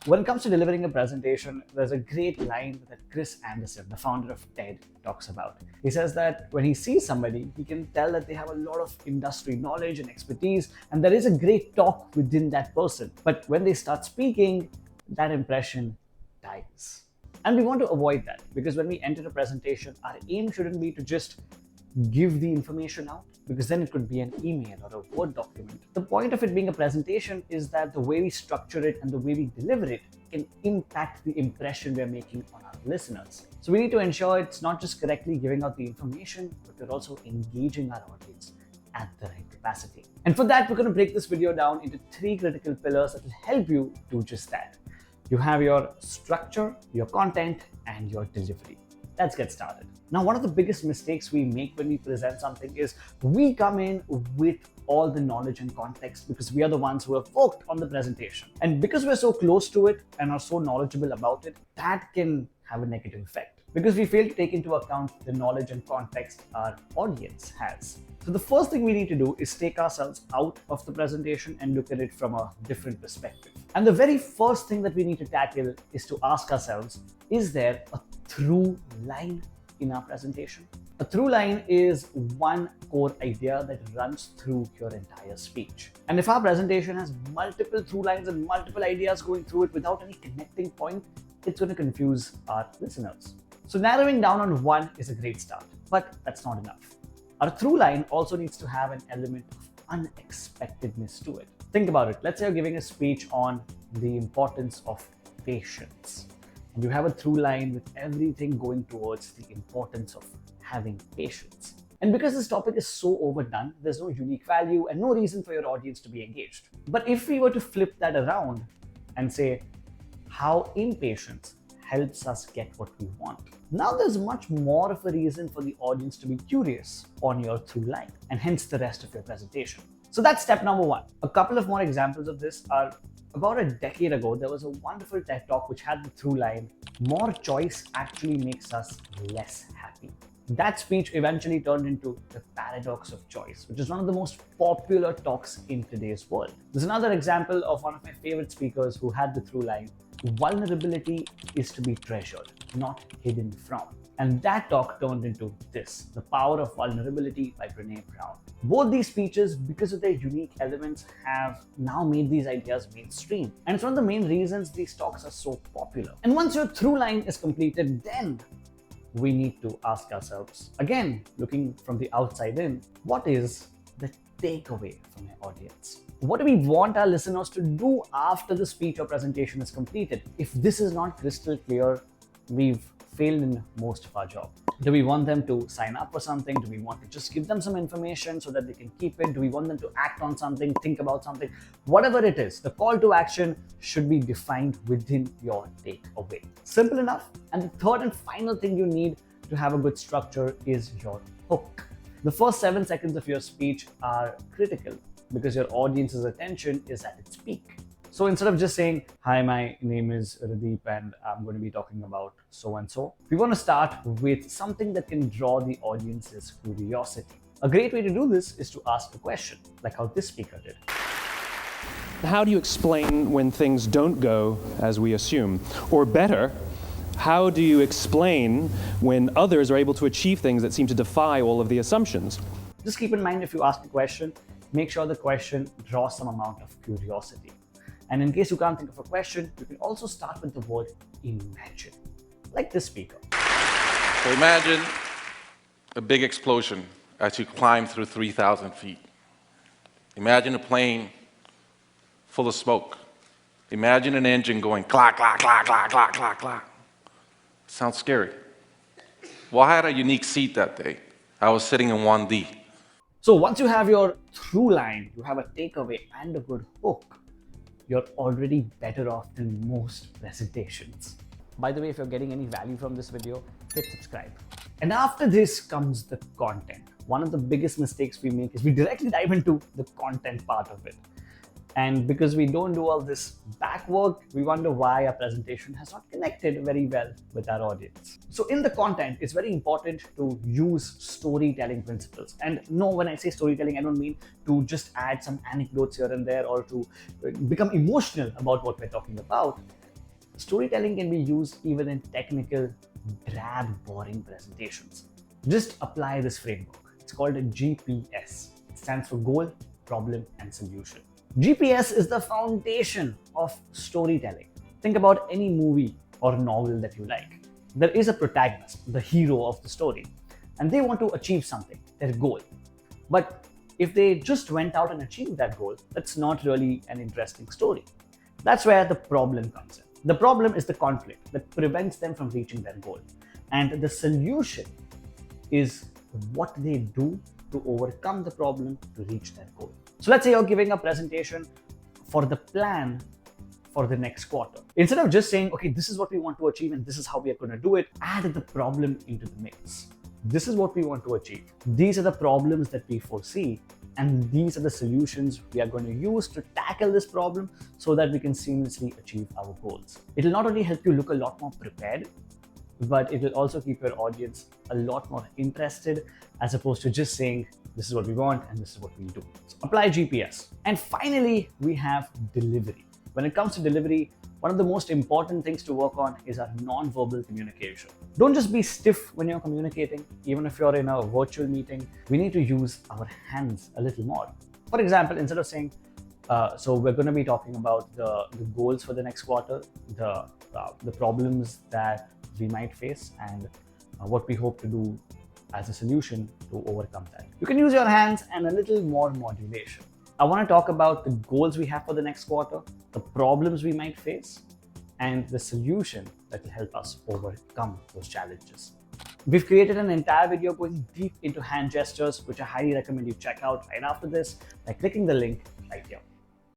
When it comes to delivering a presentation, there's a great line that Chris Anderson, the founder of TED, talks about. He says that when he sees somebody, he can tell that they have a lot of industry knowledge and expertise, and there is a great talk within that person. But when they start speaking, that impression dies. And we want to avoid that because when we enter a presentation, our aim shouldn't be to just give the information out, because then it could be an email or a Word document. The point of it being a presentation is that the way we structure it and the way we deliver it can impact the impression we're making on our listeners. So we need to ensure it's not just correctly giving out the information, but we're also engaging our audience at the right capacity. And for that, we're going to break this video down into 3 critical pillars that will help you do just that. You have your structure, your content, and your delivery. Let's get started. Now, one of the biggest mistakes we make when we present something is we come in with all the knowledge and context because we are the ones who have worked on the presentation. And because we're so close to it and are so knowledgeable about it, that can have a negative effect because we fail to take into account the knowledge and context our audience has. So the first thing we need to do is take ourselves out of the presentation and look at it from a different perspective. And the very first thing that we need to tackle is to ask ourselves, is there a through line in our presentation? A through line is one core idea that runs through your entire speech. And if our presentation has multiple through lines and multiple ideas going through it without any connecting point, it's going to confuse our listeners. So narrowing down on one is a great start, but that's not enough. Our through line also needs to have an element of unexpectedness to it. Think about it. Let's say you're giving a speech on the importance of patience. And you have a through line with everything going towards the importance of having patience. And because this topic is so overdone, there's no unique value and no reason for your audience to be engaged. But if we were to flip that around and say how impatience helps us get what we want, now there's much more of a reason for the audience to be curious on your through line and hence the rest of your presentation. So that's step number 1. A couple of more examples of this are about a decade ago, there was a wonderful TED talk which had the through line, more choice actually makes us less happy. That speech eventually turned into the paradox of choice, which is one of the most popular talks in today's world. There's another example of one of my favorite speakers who had the through line, vulnerability is to be treasured, not hidden from. And that talk turned into this, The Power of Vulnerability by Brené Brown. Both these speeches, because of their unique elements, have now made these ideas mainstream. And it's one of the main reasons these talks are so popular. And once your through line is completed, then we need to ask ourselves, again, looking from the outside in, what is the takeaway from your audience? What do we want our listeners to do after the speech or presentation is completed? If this is not crystal clear, we've failed in most of our job. Do we want them to sign up for something? Do we want to just give them some information so that they can keep it? Do we want them to act on something, think about something? Whatever it is, the call to action should be defined within your takeaway. Simple enough. And the third and final thing you need to have a good structure is your hook. The first 7 seconds of your speech are critical because your audience's attention is at its peak. So instead of just saying, hi, my name is Radeep and I'm going to be talking about so and so, we want to start with something that can draw the audience's curiosity. A great way to do this is to ask a question, like how this speaker did. How do you explain when things don't go as we assume? Or better, how do you explain when others are able to achieve things that seem to defy all of the assumptions? Just keep in mind, if you ask a question, make sure the question draws some amount of curiosity. And in case you can't think of a question, you can also start with the word imagine, like this speaker. So imagine a big explosion as you climb through 3,000 feet. Imagine a plane full of smoke. Imagine an engine going clack, clack, clack, clack, clack, clack, clack. Sounds scary. Well, I had a unique seat that day. I was sitting in 1D. So once you have your through line, you have a takeaway and a good hook, you're already better off than most presentations. By the way, if you're getting any value from this video, hit subscribe. And after this comes the content. One of the biggest mistakes we make is we directly dive into the content part of it. And because we don't do all this back work, we wonder why our presentation has not connected very well with our audience. So in the content, it's very important to use storytelling principles. And no, when I say storytelling, I don't mean to just add some anecdotes here and there or to become emotional about what we're talking about. storytelling can be used even in technical, drab, boring presentations. Just apply this framework. It's called a GPS. It stands for goal, problem, and solution. GPS is the foundation of storytelling. Think about any movie or novel that you like. There is a protagonist, the hero of the story, and they want to achieve something, their goal. But if they just went out and achieved that goal, that's not really an interesting story. That's where the problem comes in. The problem is the conflict that prevents them from reaching their goal. And the solution is what they do to overcome the problem to reach their goal. So let's say you're giving a presentation for the plan for the next quarter. Instead of just saying, okay, this is what we want to achieve and this is how we are going to do it, add the problem into the mix. This is what we want to achieve. These are the problems that we foresee, and these are the solutions we are going to use to tackle this problem so that we can seamlessly achieve our goals. It will not only help you look a lot more prepared, but it will also keep your audience a lot more interested as opposed to just saying, this is what we want and this is what we do. So apply GPS. And finally, we have delivery. When it comes to delivery, one of the most important things to work on is our non-verbal communication. Don't just be stiff when you're communicating. Even if you're in a virtual meeting, we need to use our hands a little more. For example, instead of saying, so we're going to be talking about the goals for the next quarter, the problems that we might face, and what we hope to do as a solution to overcome that. You can use your hands and a little more modulation. I want to talk about the goals we have for the next quarter, the problems we might face, and the solution that will help us overcome those challenges. We've created an entire video going deep into hand gestures, which I highly recommend you check out right after this by clicking the link right here.